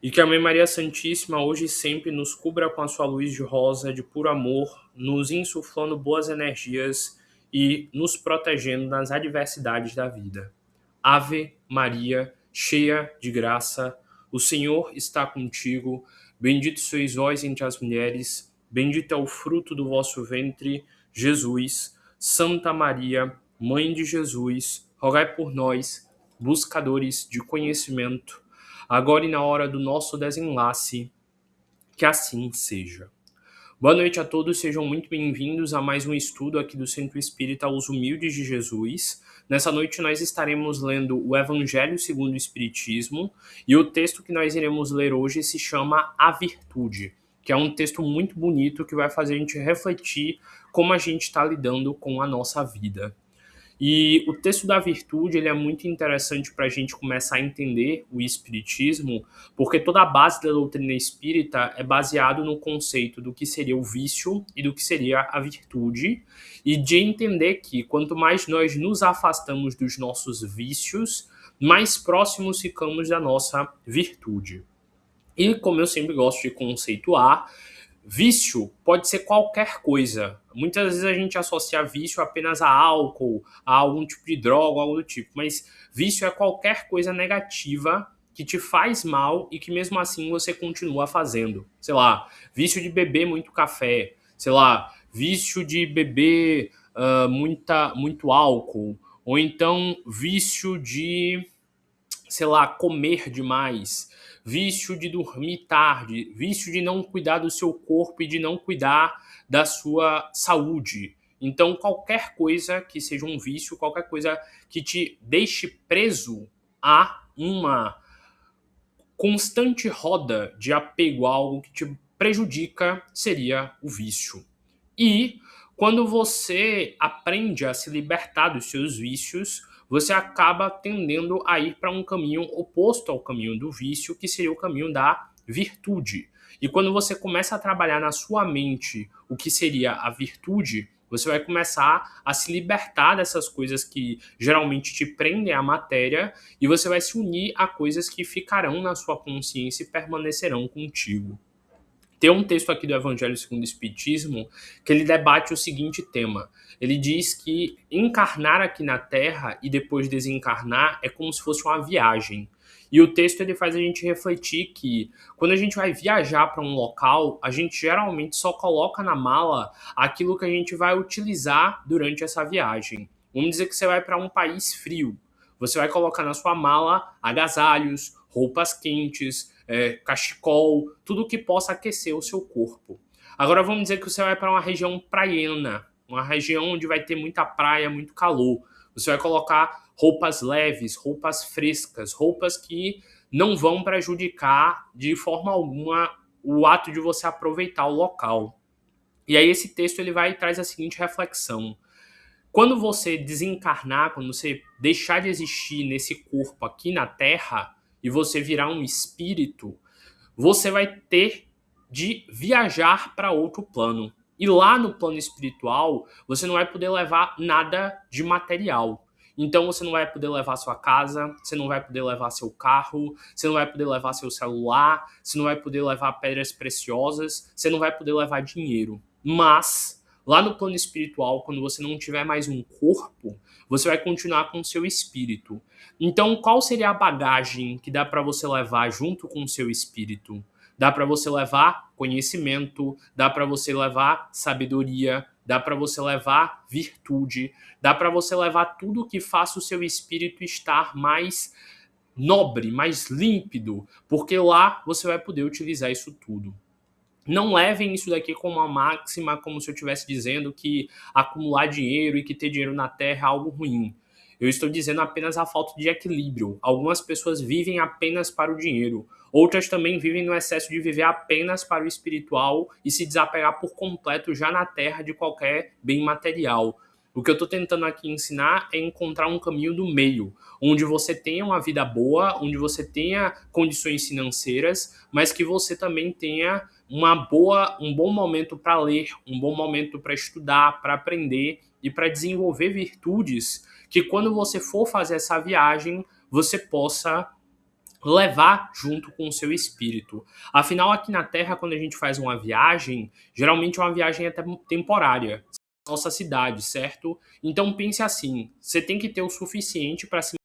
E que a Mãe Maria Santíssima hoje e sempre nos cubra com a sua luz de rosa, de puro amor, nos insuflando boas energias e nos protegendo nas adversidades da vida. Ave Maria, cheia de graça, o Senhor está contigo. Bendito sois vós entre as mulheres, bendito é o fruto do vosso ventre, Jesus. Santa Maria, Mãe de Jesus, rogai por nós, buscadores de conhecimento, agora e na hora do nosso desenlace, que assim seja. Boa noite a todos, sejam muito bem-vindos a mais um estudo aqui do Centro Espírita Os Humildes de Jesus. Nessa noite nós estaremos lendo o Evangelho segundo o Espiritismo e o texto que nós iremos ler hoje se chama A Virtude, que é um texto muito bonito que vai fazer a gente refletir como a gente está lidando com a nossa vida. E o texto da virtude ele é muito interessante para a gente começar a entender o espiritismo, porque toda a base da doutrina espírita é baseado no conceito do que seria o vício e do que seria a virtude, e de entender que quanto mais nós nos afastamos dos nossos vícios, mais próximos ficamos da nossa virtude. E como eu sempre gosto de conceituar, vício pode ser qualquer coisa. Muitas vezes a gente associa vício apenas a álcool, a algum tipo de droga, algo do tipo. Mas vício é qualquer coisa negativa que te faz mal e que mesmo assim você continua fazendo. Sei lá, vício de beber muito café. Sei lá, vício de beber muito álcool. Ou então vício de, sei lá, comer demais, vício de dormir tarde, vício de não cuidar do seu corpo e de não cuidar da sua saúde. Então, qualquer coisa que seja um vício, qualquer coisa que te deixe preso a uma constante roda de apego a algo que te prejudica, seria o vício. E quando você aprende a se libertar dos seus vícios, você acaba tendendo a ir para um caminho oposto ao caminho do vício, que seria o caminho da virtude. E quando você começa a trabalhar na sua mente o que seria a virtude, você vai começar a se libertar dessas coisas que geralmente te prendem à matéria e você vai se unir a coisas que ficarão na sua consciência e permanecerão contigo. Tem um texto aqui do Evangelho segundo o Espiritismo que ele debate o seguinte tema. Ele diz que encarnar aqui na Terra e depois desencarnar é como se fosse uma viagem. E o texto ele faz a gente refletir que quando a gente vai viajar para um local, a gente geralmente só coloca na mala aquilo que a gente vai utilizar durante essa viagem. Vamos dizer que você vai para um país frio. Você vai colocar na sua mala agasalhos, roupas quentes, cachecol, tudo que possa aquecer o seu corpo. Agora vamos dizer que você vai para uma região praiana, uma região onde vai ter muita praia, muito calor. Você vai colocar roupas leves, roupas frescas, roupas que não vão prejudicar de forma alguma o ato de você aproveitar o local. E aí esse texto ele vai e traz a seguinte reflexão. Quando você desencarnar, quando você deixar de existir nesse corpo aqui na Terra e você virar um espírito, você vai ter de viajar para outro plano. E lá no plano espiritual, você não vai poder levar nada de material. Então você não vai poder levar sua casa, você não vai poder levar seu carro, você não vai poder levar seu celular, você não vai poder levar pedras preciosas, você não vai poder levar dinheiro. Mas lá no plano espiritual, quando você não tiver mais um corpo, você vai continuar com o seu espírito. Então, qual seria a bagagem que dá para você levar junto com o seu espírito? Dá para você levar conhecimento, dá para você levar sabedoria, dá para você levar virtude, dá para você levar tudo que faça o seu espírito estar mais nobre, mais límpido, porque lá você vai poder utilizar isso tudo. Não levem isso daqui como uma máxima, como se eu estivesse dizendo que acumular dinheiro e que ter dinheiro na Terra é algo ruim. Eu estou dizendo apenas a falta de equilíbrio. Algumas pessoas vivem apenas para o dinheiro. Outras também vivem no excesso de viver apenas para o espiritual e se desapegar por completo já na Terra de qualquer bem material. O que eu estou tentando aqui ensinar é encontrar um caminho do meio, onde você tenha uma vida boa, onde você tenha condições financeiras, mas que você também tenha um bom momento para ler, um bom momento para estudar, para aprender e para desenvolver virtudes que quando você for fazer essa viagem, você possa levar junto com o seu espírito. Afinal, aqui na Terra, quando a gente faz uma viagem, geralmente é uma viagem até temporária, nossa cidade, certo? Então pense assim, você tem que ter o suficiente para se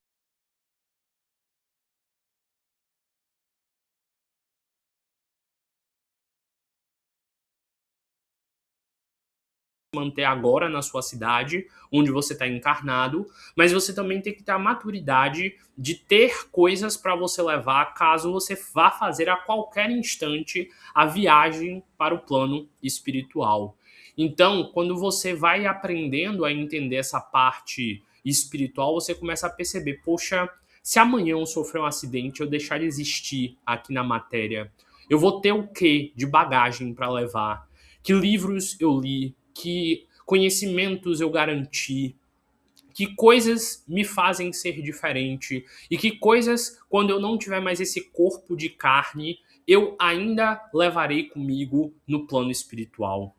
manter agora na sua cidade, onde você está encarnado, mas você também tem que ter a maturidade de ter coisas para você levar caso você vá fazer a qualquer instante a viagem para o plano espiritual. Então, quando você vai aprendendo a entender essa parte espiritual, você começa a perceber, poxa, se amanhã eu sofrer um acidente, eu deixar de existir aqui na matéria, eu vou ter o que de bagagem para levar? Que livros eu li? Que conhecimentos eu garanti, que coisas me fazem ser diferente e que coisas, quando eu não tiver mais esse corpo de carne, eu ainda levarei comigo no plano espiritual.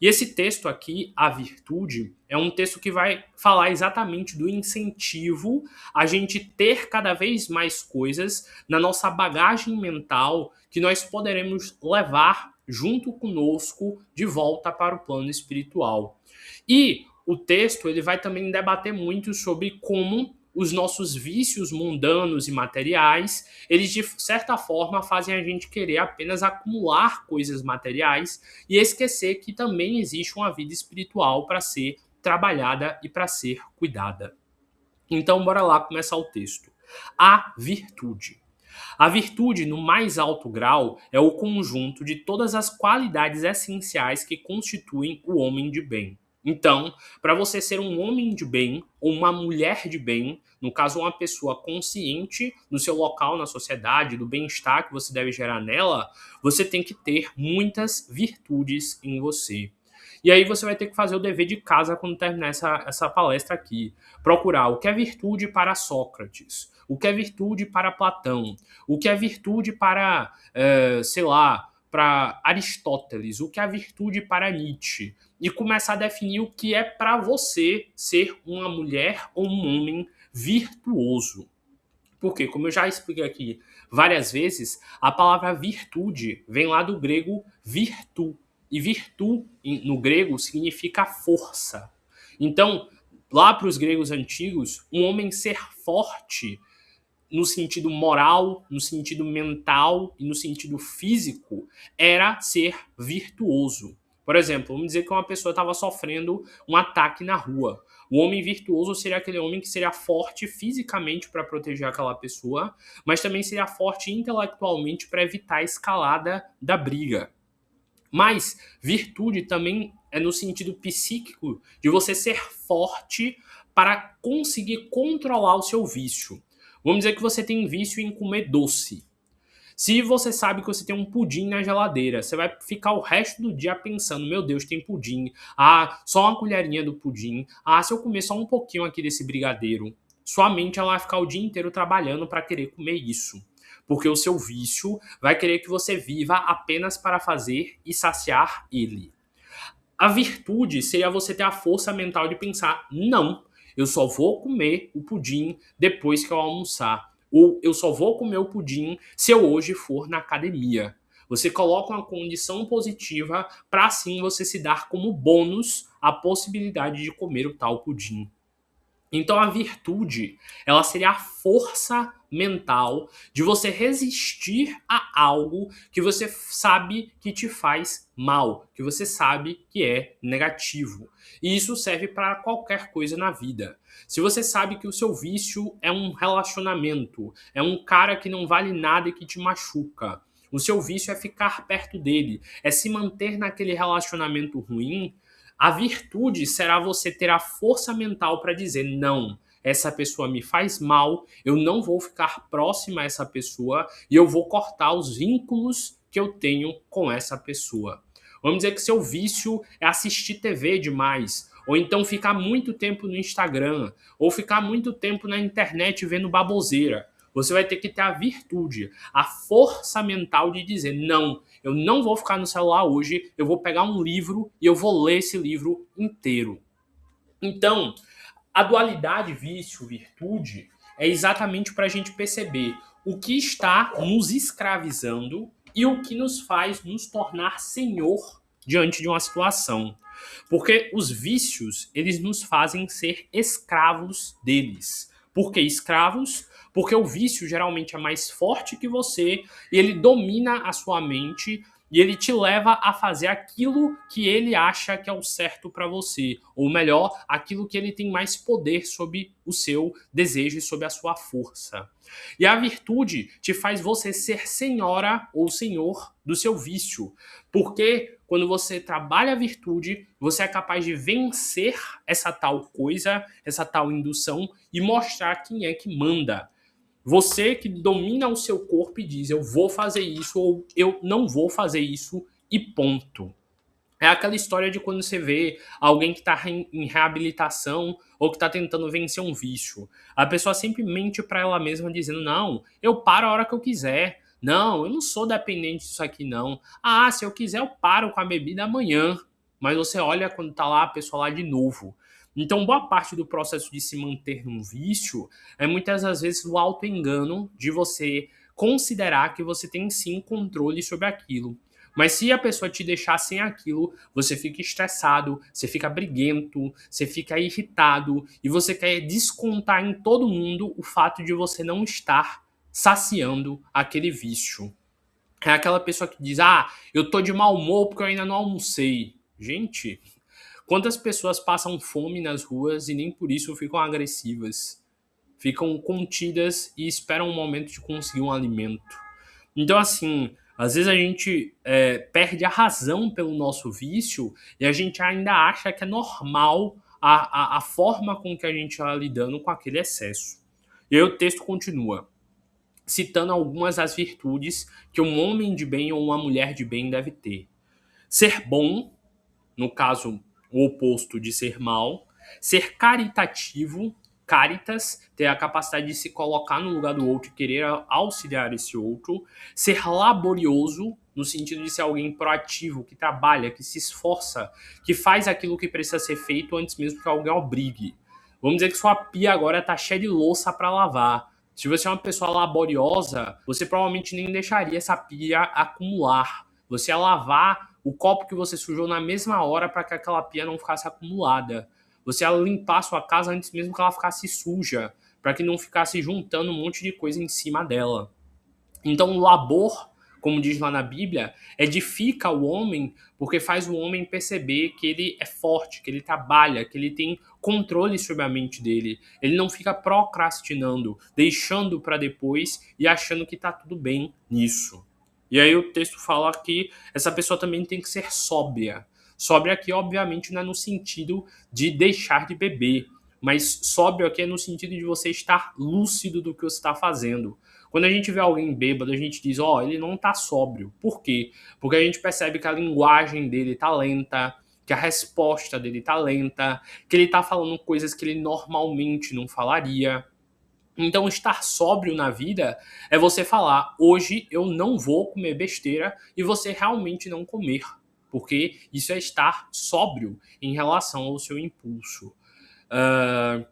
E esse texto aqui, A Virtude, é um texto que vai falar exatamente do incentivo a gente ter cada vez mais coisas na nossa bagagem mental que nós poderemos levar junto conosco de volta para o plano espiritual. E o texto ele vai também debater muito sobre como os nossos vícios mundanos e materiais, eles de certa forma fazem a gente querer apenas acumular coisas materiais e esquecer que também existe uma vida espiritual para ser trabalhada e para ser cuidada. Então, bora lá começar o texto. A virtude. A virtude, no mais alto grau, é o conjunto de todas as qualidades essenciais que constituem o homem de bem. Então, para você ser um homem de bem ou uma mulher de bem, no caso, uma pessoa consciente do seu local na sociedade, do bem-estar que você deve gerar nela, você tem que ter muitas virtudes em você. E aí você vai ter que fazer o dever de casa quando terminar essa palestra aqui. Procurar o que é virtude para Sócrates, o que é virtude para Platão, o que é virtude para, sei lá, para Aristóteles, o que é virtude para Nietzsche, e começar a definir o que é para você ser uma mulher ou um homem virtuoso. Porque, como eu já expliquei aqui várias vezes, a palavra virtude vem lá do grego virtu. E virtu, no grego, significa força. Então, lá para os gregos antigos, um homem ser forte no sentido moral, no sentido mental e no sentido físico, era ser virtuoso. Por exemplo, vamos dizer que uma pessoa estava sofrendo um ataque na rua. O homem virtuoso seria aquele homem que seria forte fisicamente para proteger aquela pessoa, mas também seria forte intelectualmente para evitar a escalada da briga. Mas virtude também é no sentido psíquico de você ser forte para conseguir controlar o seu vício. Vamos dizer que você tem vício em comer doce. Se você sabe que você tem um pudim na geladeira, você vai ficar o resto do dia pensando: meu Deus, tem pudim. Ah, só uma colherinha do pudim. Ah, se eu comer só um pouquinho aqui desse brigadeiro. Sua mente ela vai ficar o dia inteiro trabalhando para querer comer isso. Porque o seu vício vai querer que você viva apenas para fazer e saciar ele. A virtude seria você ter a força mental de pensar: não, eu só vou comer o pudim depois que eu almoçar. Ou eu só vou comer o pudim se eu hoje for na academia. Você coloca uma condição positiva para assim você se dar como bônus a possibilidade de comer o tal pudim. Então a virtude, ela seria a força mental de você resistir a algo que você sabe que te faz mal, que você sabe que é negativo. E isso serve para qualquer coisa na vida. Se você sabe que o seu vício é um relacionamento, é um cara que não vale nada e que te machuca, o seu vício é ficar perto dele, é se manter naquele relacionamento ruim, a virtude será você ter a força mental para dizer: não, essa pessoa me faz mal, eu não vou ficar próxima a essa pessoa e eu vou cortar os vínculos que eu tenho com essa pessoa. Vamos dizer que seu vício é assistir TV demais, ou então ficar muito tempo no Instagram, ou ficar muito tempo na internet vendo baboseira. Você vai ter que ter a virtude, a força mental de dizer: não, eu não vou ficar no celular hoje, eu vou pegar um livro e eu vou ler esse livro inteiro. Então, a dualidade vício-virtude é exatamente para a gente perceber o que está nos escravizando e o que nos faz nos tornar senhor diante de uma situação. Porque os vícios, eles nos fazem ser escravos deles. Por que escravos? Porque o vício geralmente é mais forte que você e ele domina a sua mente e ele te leva a fazer aquilo que ele acha que é o certo para você, ou melhor, aquilo que ele tem mais poder sobre o seu desejo e sobre a sua força. E a virtude te faz você ser senhora ou senhor do seu vício, porque quando você trabalha a virtude, você é capaz de vencer essa tal coisa, essa tal indução e mostrar quem é que manda. Você que domina o seu corpo e diz eu vou fazer isso ou eu não vou fazer isso e ponto. É aquela história de quando você vê alguém que está em reabilitação ou que está tentando vencer um vício. A pessoa sempre mente para ela mesma dizendo, não, eu paro a hora que eu quiser. Não, eu não sou dependente disso aqui não. Ah, se eu quiser eu paro com a bebida amanhã. Mas você olha quando está lá a pessoa lá de novo. Então, boa parte do processo de se manter num vício é muitas das vezes o auto-engano de você considerar que você tem sim controle sobre aquilo. Mas se a pessoa te deixar sem aquilo, você fica estressado, você fica briguento, você fica irritado e você quer descontar em todo mundo o fato de você não estar saciando aquele vício. É aquela pessoa que diz: ah, eu tô de mau humor porque eu ainda não almocei. Gente, quantas pessoas passam fome nas ruas e nem por isso ficam agressivas? Ficam contidas e esperam um momento de conseguir um alimento. Então, assim, às vezes a gente perde a razão pelo nosso vício e a gente ainda acha que é normal a forma com que a gente está lidando com aquele excesso. E aí o texto continua, citando algumas das virtudes que um homem de bem ou uma mulher de bem deve ter. Ser bom, no caso, o oposto de ser mal, ser caritativo, caritas, ter a capacidade de se colocar no lugar do outro e querer auxiliar esse outro, ser laborioso, no sentido de ser alguém proativo, que trabalha, que se esforça, que faz aquilo que precisa ser feito antes mesmo que alguém obrigue. Vamos dizer que sua pia agora está cheia de louça para lavar. Se você é uma pessoa laboriosa, você provavelmente nem deixaria essa pia acumular. Você ia lavar o copo que você sujou na mesma hora para que aquela pia não ficasse acumulada. Você ia limpar a sua casa antes mesmo que ela ficasse suja, para que não ficasse juntando um monte de coisa em cima dela. Então, o labor, como diz lá na Bíblia, edifica o homem porque faz o homem perceber que ele é forte, que ele trabalha, que ele tem controle sobre a mente dele. Ele não fica procrastinando, deixando para depois e achando que está tudo bem nisso. E aí o texto fala que essa pessoa também tem que ser sóbria. Sóbria aqui, obviamente, não é no sentido de deixar de beber, mas sóbrio aqui é no sentido de você estar lúcido do que você está fazendo. Quando a gente vê alguém bêbado, a gente diz, ó, ele não tá sóbrio. Por quê? Porque a gente percebe que a linguagem dele tá lenta, que a resposta dele tá lenta, que ele tá falando coisas que ele normalmente não falaria. Então, estar sóbrio na vida é você falar, hoje eu não vou comer besteira e você realmente não comer. Porque isso é estar sóbrio em relação ao seu impulso. Uh,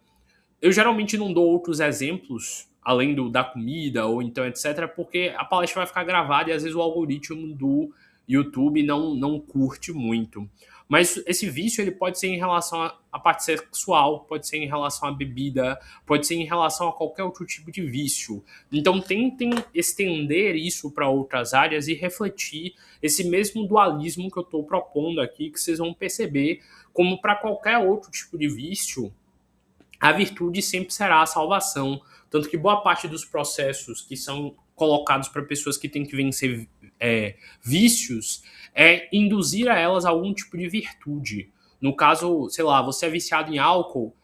eu geralmente não dou outros exemplos, além da comida ou então etc, porque a palestra vai ficar gravada e às vezes o algoritmo do YouTube não curte muito. Mas esse vício ele pode ser em relação à parte sexual, pode ser em relação à bebida, pode ser em relação a qualquer outro tipo de vício. Então tentem estender isso para outras áreas e refletir esse mesmo dualismo que eu estou propondo aqui, que vocês vão perceber como para qualquer outro tipo de vício, a virtude sempre será a salvação. Tanto que boa parte dos processos que são colocados para pessoas que têm que vencer vícios é induzir a elas algum tipo de virtude. No caso, sei lá, você é viciado em álcool,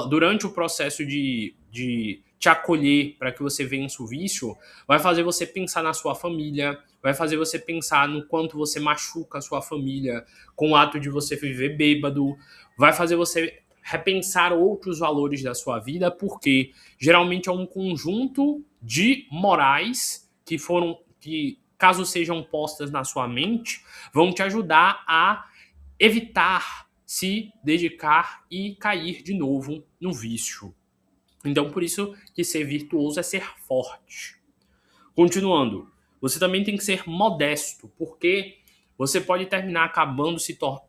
durante o processo de te acolher para que você vença o vício, vai fazer você pensar na sua família, vai fazer você pensar no quanto você machuca a sua família com o ato de você viver bêbado, vai fazer você repensar outros valores da sua vida, porque geralmente é um conjunto de morais que caso sejam postas na sua mente, vão te ajudar a evitar se dedicar e cair de novo no vício. Então, por isso que ser virtuoso é ser forte. Continuando, você também tem que ser modesto, porque você pode terminar acabando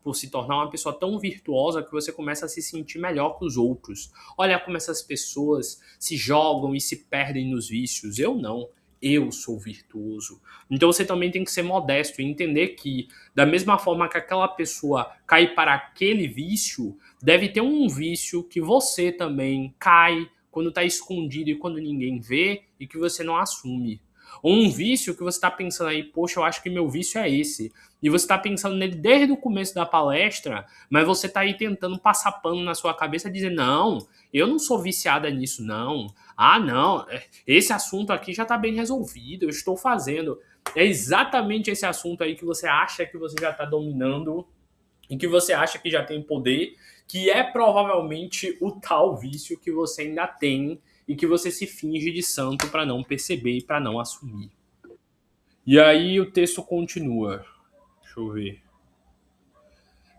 por se tornar uma pessoa tão virtuosa que você começa a se sentir melhor que os outros. Olha como essas pessoas se jogam e se perdem nos vícios. Eu não. Eu sou virtuoso. Então você também tem que ser modesto e entender que, da mesma forma que aquela pessoa cai para aquele vício, deve ter um vício que você também cai quando está escondido e quando ninguém vê e que você não assume. Ou um vício que você está pensando aí, poxa, eu acho que meu vício é esse. E você está pensando nele desde o começo da palestra, mas você está aí tentando passar pano na sua cabeça, dizer, não, eu não sou viciada nisso, não. Ah, não, esse assunto aqui já está bem resolvido, eu estou fazendo. É exatamente esse assunto aí que você acha que você já está dominando e que você acha que já tem poder, que é provavelmente o tal vício que você ainda tem e que você se finge de santo para não perceber e para não assumir. E aí o texto continua. Deixa eu ver.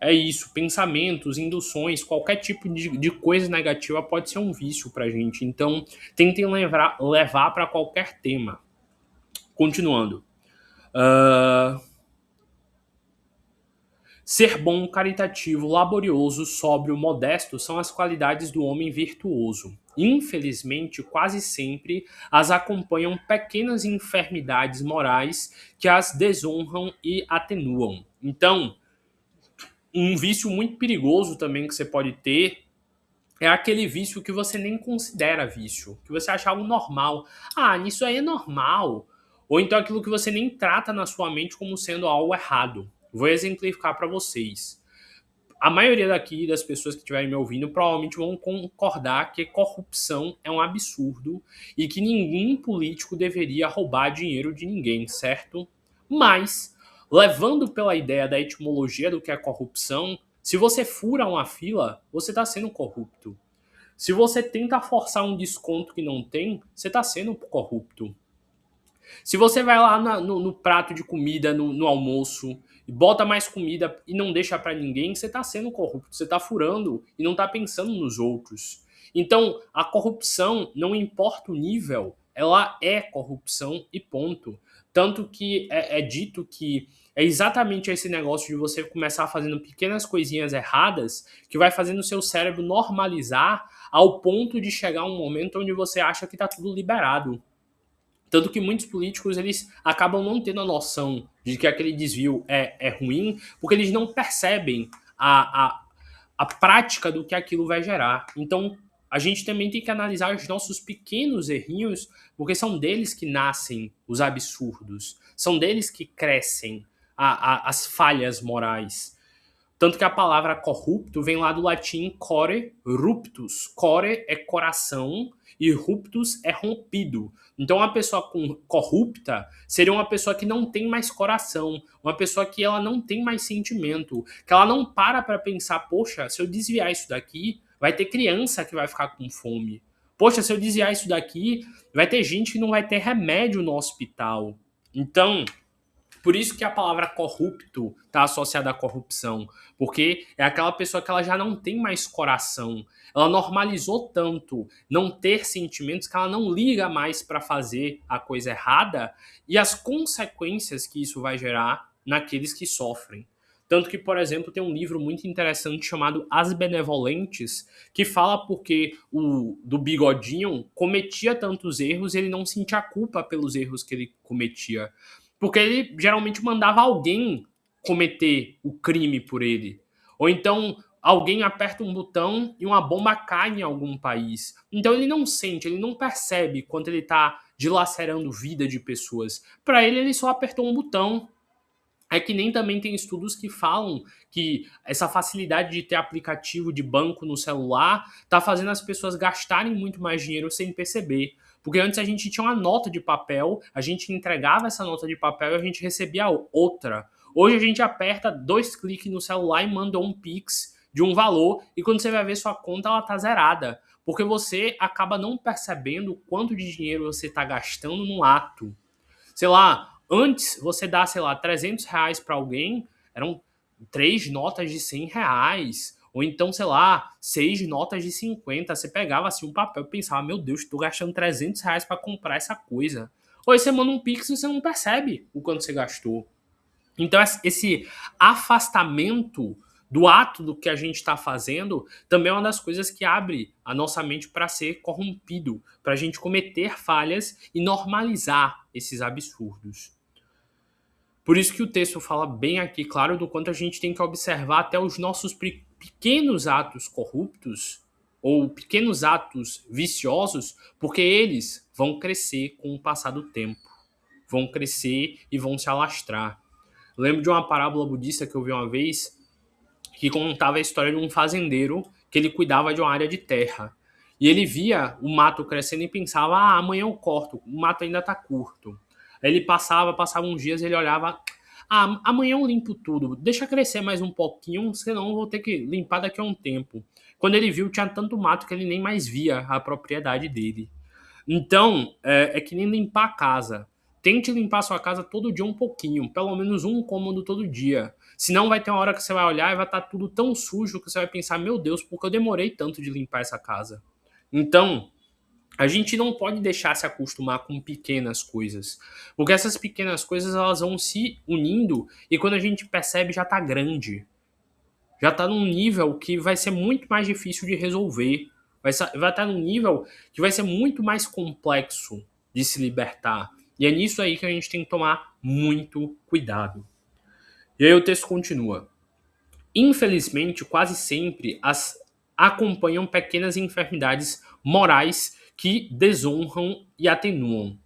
É isso, pensamentos, induções, qualquer tipo de coisa negativa pode ser um vício pra gente. Então, tentem levar para qualquer tema. Continuando. Uh, Ser bom, caritativo, laborioso, sóbrio, modesto são as qualidades do homem virtuoso. Infelizmente, quase sempre as acompanham pequenas enfermidades morais que as desonram e atenuam. Então, um vício muito perigoso também que você pode ter é aquele vício que você nem considera vício, que você acha algo normal. Ah, isso aí é normal. Ou então aquilo que você nem trata na sua mente como sendo algo errado. Vou exemplificar para vocês. A maioria daqui das pessoas que estiverem me ouvindo provavelmente vão concordar que corrupção é um absurdo e que ninguém político deveria roubar dinheiro de ninguém, certo? Mas, levando pela ideia da etimologia do que é corrupção, se você fura uma fila, você está sendo corrupto. Se você tenta forçar um desconto que não tem, você está sendo corrupto. Se você vai lá no prato de comida, no almoço, e bota mais comida e não deixa para ninguém, você está sendo corrupto, você está furando e não está pensando nos outros. Então, a corrupção, não importa o nível, ela é corrupção e ponto. Tanto que é dito que é exatamente esse negócio de você começar fazendo pequenas coisinhas erradas que vai fazendo o seu cérebro normalizar ao ponto de chegar um momento onde você acha que está tudo liberado. Tanto que muitos políticos eles acabam não tendo a noção de que aquele desvio é ruim, porque eles não percebem a prática do que aquilo vai gerar. Então, a gente também tem que analisar os nossos pequenos errinhos, porque são deles que nascem os absurdos, são deles que crescem as falhas morais. Tanto que a palavra corrupto vem lá do latim core ruptus. Core é coração e ruptus é rompido. Então, uma pessoa corrupta seria uma pessoa que não tem mais coração, uma pessoa que ela não tem mais sentimento, que ela não para pensar, poxa, se eu desviar isso daqui, vai ter criança que vai ficar com fome. Poxa, se eu desviar isso daqui, vai ter gente que não vai ter remédio no hospital. Então, por isso que a palavra corrupto está associada à corrupção, porque é aquela pessoa que ela já não tem mais coração. Ela normalizou tanto não ter sentimentos que ela não liga mais para fazer a coisa errada e as consequências que isso vai gerar naqueles que sofrem. Tanto que, por exemplo, tem um livro muito interessante chamado As Benevolentes, que fala porque o do Bigodinho cometia tantos erros e ele não sentia culpa pelos erros que ele cometia. Porque ele geralmente mandava alguém cometer o crime por ele. Ou então alguém aperta um botão e uma bomba cai em algum país. Então ele não sente, ele não percebe quanto ele está dilacerando vida de pessoas. Para ele só apertou um botão. É que nem também tem estudos que falam que essa facilidade de ter aplicativo de banco no celular tá fazendo as pessoas gastarem muito mais dinheiro sem perceber. Porque antes a gente tinha uma nota de papel, a gente entregava essa nota de papel e a gente recebia outra. Hoje a gente aperta 2 cliques no celular e manda um Pix de um valor e quando você vai ver sua conta ela tá zerada. Porque você acaba não percebendo quanto de dinheiro você está gastando no ato. Sei lá, antes você dá, sei lá, R$ 300 para alguém, eram 3 notas de R$ 100. Ou então, sei lá, 6 notas de 50. Você pegava assim um papel e pensava, meu Deus, estou gastando R$ 300 para comprar essa coisa. Ou você manda um Pix e você não percebe o quanto você gastou. Então, esse afastamento do ato do que a gente está fazendo também é uma das coisas que abre a nossa mente para ser corrompido, para a gente cometer falhas e normalizar esses absurdos. Por isso que o texto fala bem aqui, claro, do quanto a gente tem que observar até os nossos pequenos atos corruptos ou pequenos atos viciosos, porque eles vão crescer com o passar do tempo, vão crescer e vão se alastrar. Eu lembro de uma parábola budista que eu vi uma vez que contava a história de um fazendeiro que ele cuidava de uma área de terra. E ele via o mato crescendo e pensava, amanhã eu corto, o mato ainda tá curto. Aí ele passava uns dias, ele olhava, amanhã eu limpo tudo, deixa crescer mais um pouquinho, senão eu vou ter que limpar daqui a um tempo. Quando ele viu, tinha tanto mato que ele nem mais via a propriedade dele. Então, é que nem limpar a casa. Tente limpar a sua casa todo dia um pouquinho, pelo menos um cômodo todo dia. Senão vai ter uma hora que você vai olhar e vai estar tudo tão sujo que você vai pensar, meu Deus, por que eu demorei tanto de limpar essa casa? Então, a gente não pode deixar se acostumar com pequenas coisas, porque essas pequenas coisas elas vão se unindo e quando a gente percebe já está grande, já está num nível que vai ser muito mais difícil de resolver, vai estar num nível que vai ser muito mais complexo de se libertar. E é nisso aí que a gente tem que tomar muito cuidado. E aí o texto continua. Infelizmente, quase sempre as acompanham pequenas enfermidades morais que desonram e atenuam.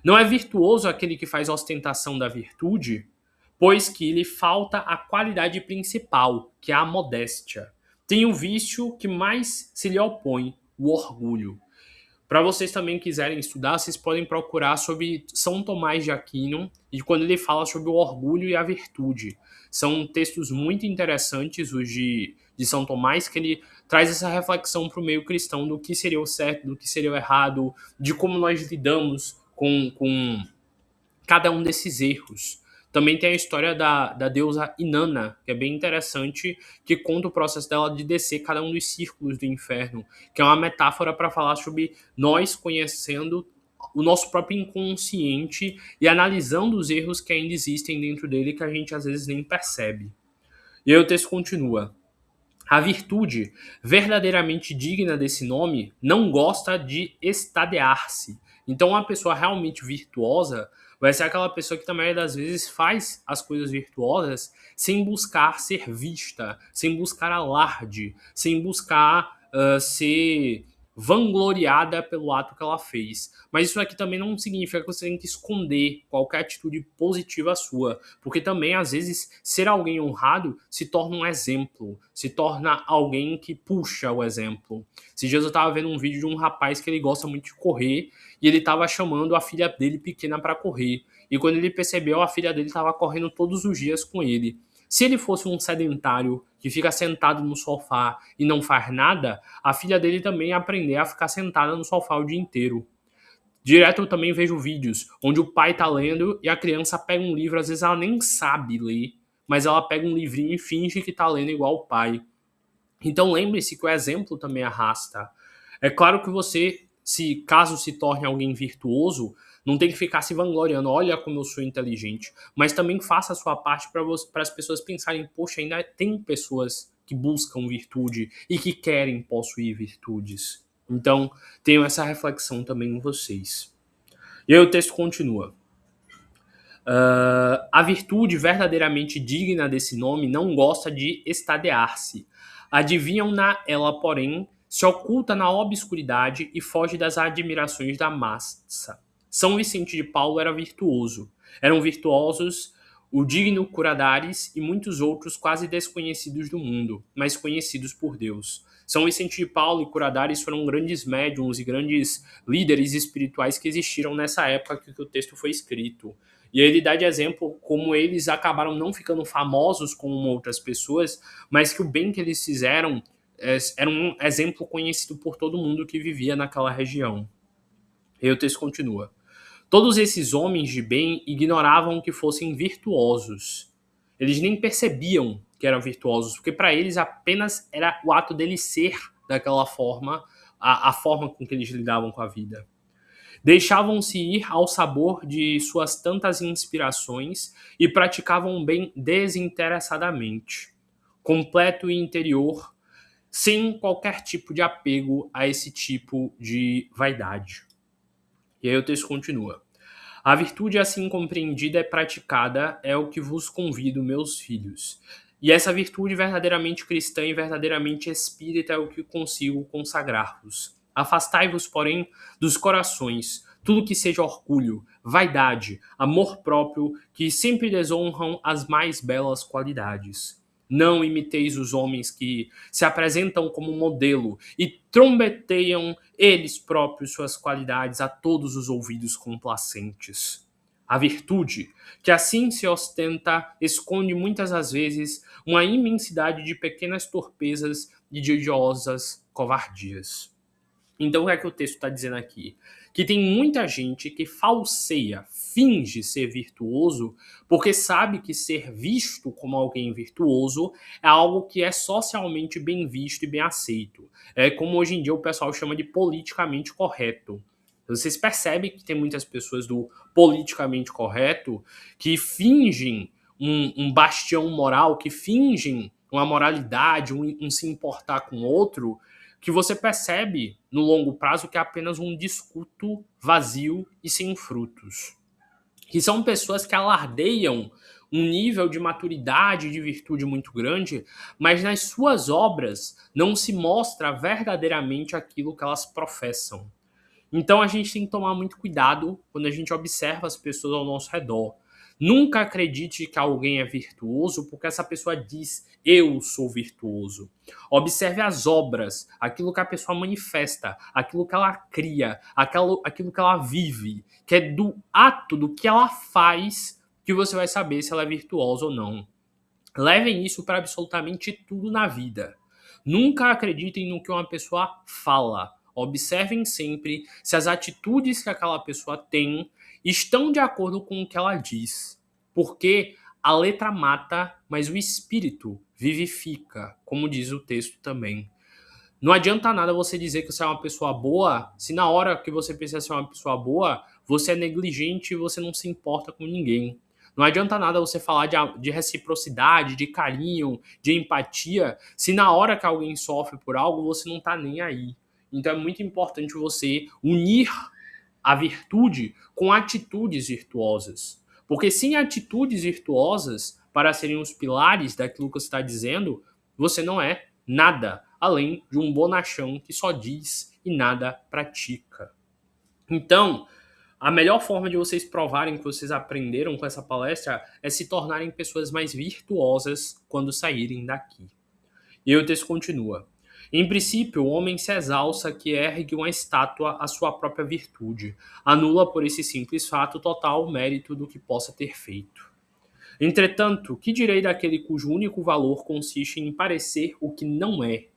Não é virtuoso aquele que faz ostentação da virtude, pois que lhe falta a qualidade principal, que é a modéstia. Tem o vício que mais se lhe opõe, o orgulho. Para vocês também quiserem estudar, vocês podem procurar sobre São Tomás de Aquino e quando ele fala sobre o orgulho e a virtude. São textos muito interessantes, os de São Tomás, que ele traz essa reflexão para o meio cristão do que seria o certo, do que seria o errado, de como nós lidamos com cada um desses erros. Também tem a história da deusa Inanna, que é bem interessante, que conta o processo dela de descer cada um dos círculos do inferno, que é uma metáfora para falar sobre nós conhecendo o nosso próprio inconsciente e analisando os erros que ainda existem dentro dele que a gente às vezes nem percebe. E aí o texto continua. A virtude, verdadeiramente digna desse nome, não gosta de estadear-se. Então, uma pessoa realmente virtuosa vai ser aquela pessoa que, na maioria das vezes, faz as coisas virtuosas sem buscar ser vista, sem buscar alarde, sem buscar ser vangloriada pelo ato que ela fez. Mas isso aqui também não significa que você tem que esconder qualquer atitude positiva sua, porque também, às vezes, ser alguém honrado se torna um exemplo, se torna alguém que puxa o exemplo. Esses dias eu estava vendo um vídeo de um rapaz que ele gosta muito de correr e ele estava chamando a filha dele pequena para correr. E quando ele percebeu, a filha dele estava correndo todos os dias com ele. Se ele fosse um sedentário que fica sentado no sofá e não faz nada, a filha dele também ia aprender a ficar sentada no sofá o dia inteiro. Direto eu também vejo vídeos onde o pai tá lendo e a criança pega um livro, às vezes ela nem sabe ler, mas ela pega um livrinho e finge que tá lendo igual o pai. Então lembre-se que o exemplo também arrasta. É claro que você, se caso se torne alguém virtuoso, não tem que ficar se vangloriando, olha como eu sou inteligente, mas também faça a sua parte para as pessoas pensarem, poxa, ainda tem pessoas que buscam virtude e que querem possuir virtudes. Então, tenho essa reflexão também em vocês. E aí o texto continua. A virtude verdadeiramente digna desse nome não gosta de estadear-se. Adivinham-na ela, porém, se oculta na obscuridade e foge das admirações da massa. São Vicente de Paulo era virtuoso. Eram virtuosos o digno Curadares e muitos outros quase desconhecidos do mundo, mas conhecidos por Deus. São Vicente de Paulo e Curadares foram grandes médiuns e grandes líderes espirituais que existiram nessa época que o texto foi escrito. E ele dá de exemplo como eles acabaram não ficando famosos como outras pessoas, mas que o bem que eles fizeram era um exemplo conhecido por todo mundo que vivia naquela região. E aí o texto continua. Todos esses homens de bem ignoravam que fossem virtuosos. Eles nem percebiam que eram virtuosos, porque para eles apenas era o ato deles ser daquela forma, a forma com que eles lidavam com a vida. Deixavam-se ir ao sabor de suas tantas inspirações e praticavam o bem desinteressadamente, completo e interior, sem qualquer tipo de apego a esse tipo de vaidade. E aí o texto continua. A virtude assim compreendida e praticada é o que vos convido, meus filhos. E essa virtude verdadeiramente cristã e verdadeiramente espírita é o que consigo consagrar-vos. Afastai-vos, porém, dos corações tudo que seja orgulho, vaidade, amor próprio, que sempre desonram as mais belas qualidades. Não imiteis os homens que se apresentam como modelo e trombeteiam eles próprios suas qualidades a todos os ouvidos complacentes. A virtude, que assim se ostenta, esconde muitas das vezes uma imensidade de pequenas torpezas e de odiosas covardias. Então, o que é que o texto está dizendo aqui? Que tem muita gente que falseia, finge ser virtuoso, porque sabe que ser visto como alguém virtuoso é algo que é socialmente bem visto e bem aceito. É como hoje em dia o pessoal chama de politicamente correto. Vocês percebem que tem muitas pessoas do politicamente correto que fingem um bastião moral, que fingem uma moralidade, um se importar com o outro, que você percebe no longo prazo que é apenas um discurso vazio e sem frutos. Que são pessoas que alardeiam um nível de maturidade e de virtude muito grande, mas nas suas obras não se mostra verdadeiramente aquilo que elas professam. Então a gente tem que tomar muito cuidado quando a gente observa as pessoas ao nosso redor. Nunca acredite que alguém é virtuoso porque essa pessoa diz eu sou virtuoso. Observe as obras, aquilo que a pessoa manifesta, aquilo que ela cria, aquilo que ela vive, que é do ato, do que ela faz, que você vai saber se ela é virtuosa ou não. Levem isso para absolutamente tudo na vida. Nunca acreditem no que uma pessoa fala. Observem sempre se as atitudes que aquela pessoa tem estão de acordo com o que ela diz. Porque a letra mata, mas o espírito vivifica, como diz o texto também. Não adianta nada você dizer que você é uma pessoa boa, se na hora que você precisa ser uma pessoa boa, você é negligente e você não se importa com ninguém. Não adianta nada você falar de reciprocidade, de carinho, de empatia, se na hora que alguém sofre por algo, você não tá nem aí. Então é muito importante você unir a virtude com atitudes virtuosas. Porque sem atitudes virtuosas, para serem os pilares daquilo que você está dizendo, você não é nada além de um bonachão que só diz e nada pratica. Então, a melhor forma de vocês provarem que vocês aprenderam com essa palestra é se tornarem pessoas mais virtuosas quando saírem daqui. E aí o texto continua. Em princípio, o homem se exalça que ergue uma estátua à sua própria virtude, anula por esse simples fato total mérito do que possa ter feito. Entretanto, que direi daquele cujo único valor consiste em parecer o que não é?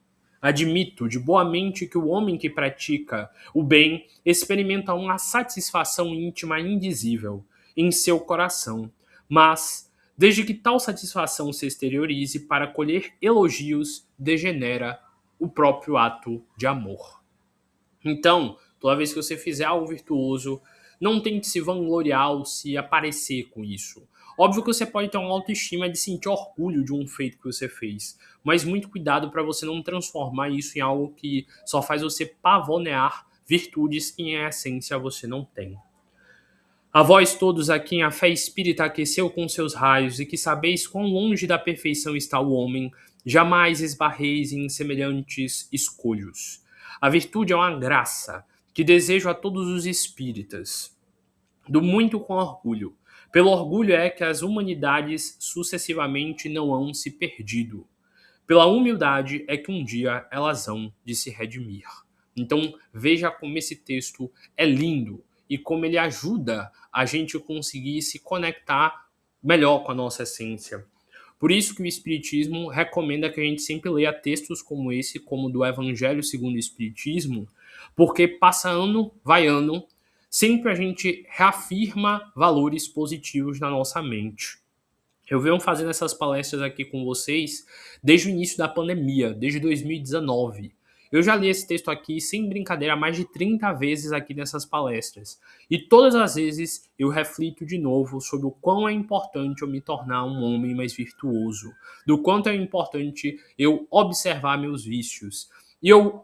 Admito de boa mente que o homem que pratica o bem experimenta uma satisfação íntima indizível em seu coração, mas, desde que tal satisfação se exteriorize para colher elogios, degenera o próprio ato de amor. Então, toda vez que você fizer algo virtuoso, não tente se vangloriar ou se aparecer com isso. Óbvio que você pode ter uma autoestima de sentir orgulho de um feito que você fez, mas muito cuidado para você não transformar isso em algo que só faz você pavonear virtudes que em essência você não tem. A vós todos a quem a fé espírita aqueceu com seus raios e que sabeis quão longe da perfeição está o homem, jamais esbarreis em semelhantes escolhos. A virtude é uma graça que desejo a todos os espíritas, do muito com orgulho. Pelo orgulho é que as humanidades sucessivamente não hão se perdido. Pela humildade é que um dia elas hão de se redimir. Então veja como esse texto é lindo e como ele ajuda a gente conseguir se conectar melhor com a nossa essência. Por isso que o Espiritismo recomenda que a gente sempre leia textos como esse, como do Evangelho segundo o Espiritismo, porque passa ano, vai ano, sempre a gente reafirma valores positivos na nossa mente. Eu venho fazendo essas palestras aqui com vocês desde o início da pandemia, desde 2019. Eu já li esse texto aqui, sem brincadeira, mais de 30 vezes aqui nessas palestras. E todas as vezes eu reflito de novo sobre o quão é importante eu me tornar um homem mais virtuoso, do quanto é importante eu observar meus vícios. E eu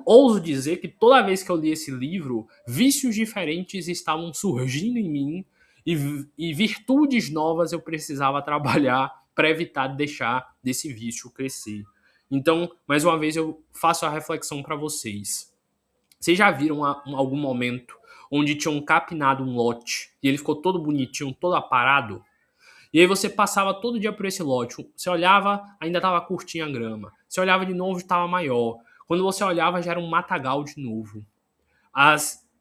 ouso dizer que toda vez que eu li esse livro, vícios diferentes estavam surgindo em mim e virtudes novas eu precisava trabalhar para evitar de deixar desse vício crescer. Então, mais uma vez, eu faço a reflexão para vocês. Vocês já viram algum momento onde tinham capinado um lote e ele ficou todo bonitinho, todo aparado? E aí você passava todo dia por esse lote. Você olhava, ainda estava curtinha a grama. Você olhava de novo, estava maior. Quando você olhava, já era um matagal de novo.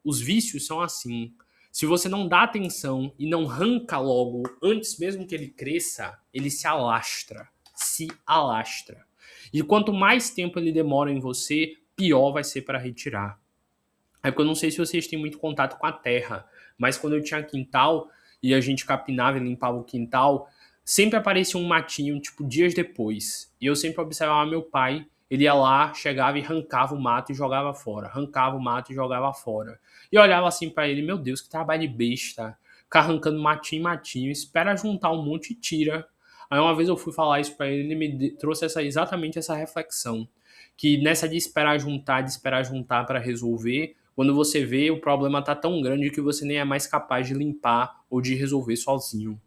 Os vícios são assim. Se você não dá atenção e não arranca logo, antes mesmo que ele cresça, ele se alastra. Se alastra. E quanto mais tempo ele demora em você, pior vai ser para retirar. É porque eu não sei se vocês têm muito contato com a terra, mas quando eu tinha quintal e a gente capinava e limpava o quintal, sempre aparecia um matinho, tipo, dias depois. E eu sempre observava meu pai, ele ia lá, chegava e arrancava o mato e jogava fora. Arrancava o mato e jogava fora. E eu olhava assim para ele, meu Deus, que trabalho de besta. Ficar arrancando matinho, matinho, espera juntar um monte e tira. Aí uma vez eu fui falar isso para ele, ele me trouxe exatamente essa reflexão. Que nessa de esperar juntar para resolver, quando você vê, o problema tá tão grande que você nem é mais capaz de limpar ou de resolver sozinho.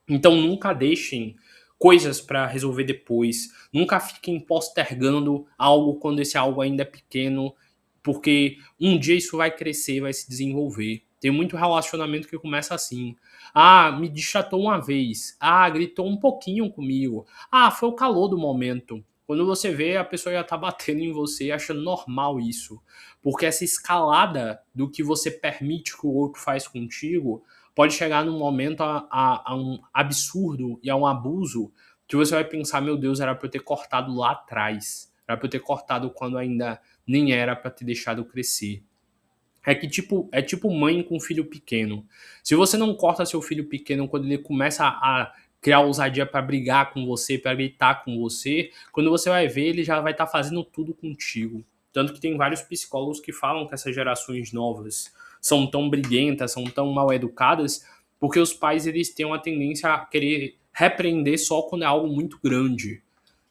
Então nunca deixem coisas para resolver depois. Nunca fiquem postergando algo quando esse algo ainda é pequeno, porque um dia isso vai crescer, vai se desenvolver. Tem muito relacionamento que começa assim. Ah, me distratou uma vez. Ah, gritou um pouquinho comigo. Ah, foi o calor do momento. Quando você vê, a pessoa já tá batendo em você, achando normal isso. Porque essa escalada do que você permite que o outro faz contigo pode chegar num momento a um absurdo e a um abuso que você vai pensar, meu Deus, era para eu ter cortado lá atrás. Era para eu ter cortado quando ainda nem era para ter deixado crescer. É tipo mãe com filho pequeno. Se você não corta seu filho pequeno quando ele começa a criar ousadia para brigar com você, para gritar com você, quando você vai ver, ele já vai estar fazendo tudo contigo. Tanto que tem vários psicólogos que falam que essas gerações novas são tão briguentas, são tão mal educadas, porque os pais eles têm uma tendência a querer repreender só quando é algo muito grande.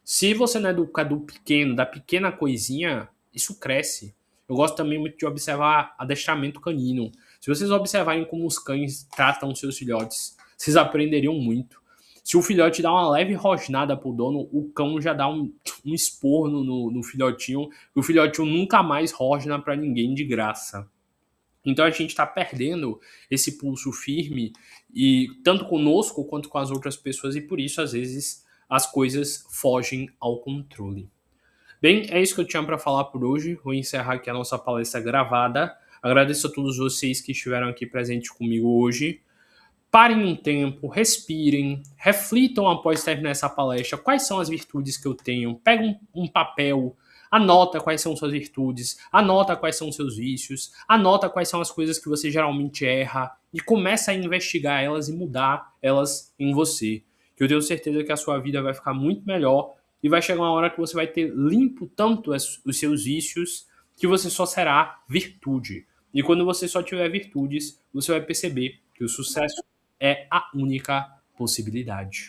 Se você não educa do pequeno, da pequena coisinha, isso cresce. Eu gosto também muito de observar adestramento canino. Se vocês observarem como os cães tratam seus filhotes, vocês aprenderiam muito. Se o filhote dá uma leve rosnada pro dono, o cão já dá um esporro no filhotinho, e o filhotinho nunca mais rosna para ninguém de graça. Então a gente está perdendo esse pulso firme, e tanto conosco quanto com as outras pessoas, e por isso, às vezes, as coisas fogem ao controle. Bem, é isso que eu tinha para falar por hoje. Vou encerrar aqui a nossa palestra gravada. Agradeço a todos vocês que estiveram aqui presentes comigo hoje. Parem um tempo, respirem, reflitam após terminar essa palestra. Quais são as virtudes que eu tenho? Pega um papel, anota quais são suas virtudes, anota quais são seus vícios, anota quais são as coisas que você geralmente erra e começa a investigar elas e mudar elas em você. Que eu tenho certeza que a sua vida vai ficar muito melhor e vai chegar uma hora que você vai ter limpo tanto os seus vícios que você só será virtude. E quando você só tiver virtudes, você vai perceber que o sucesso é a única possibilidade.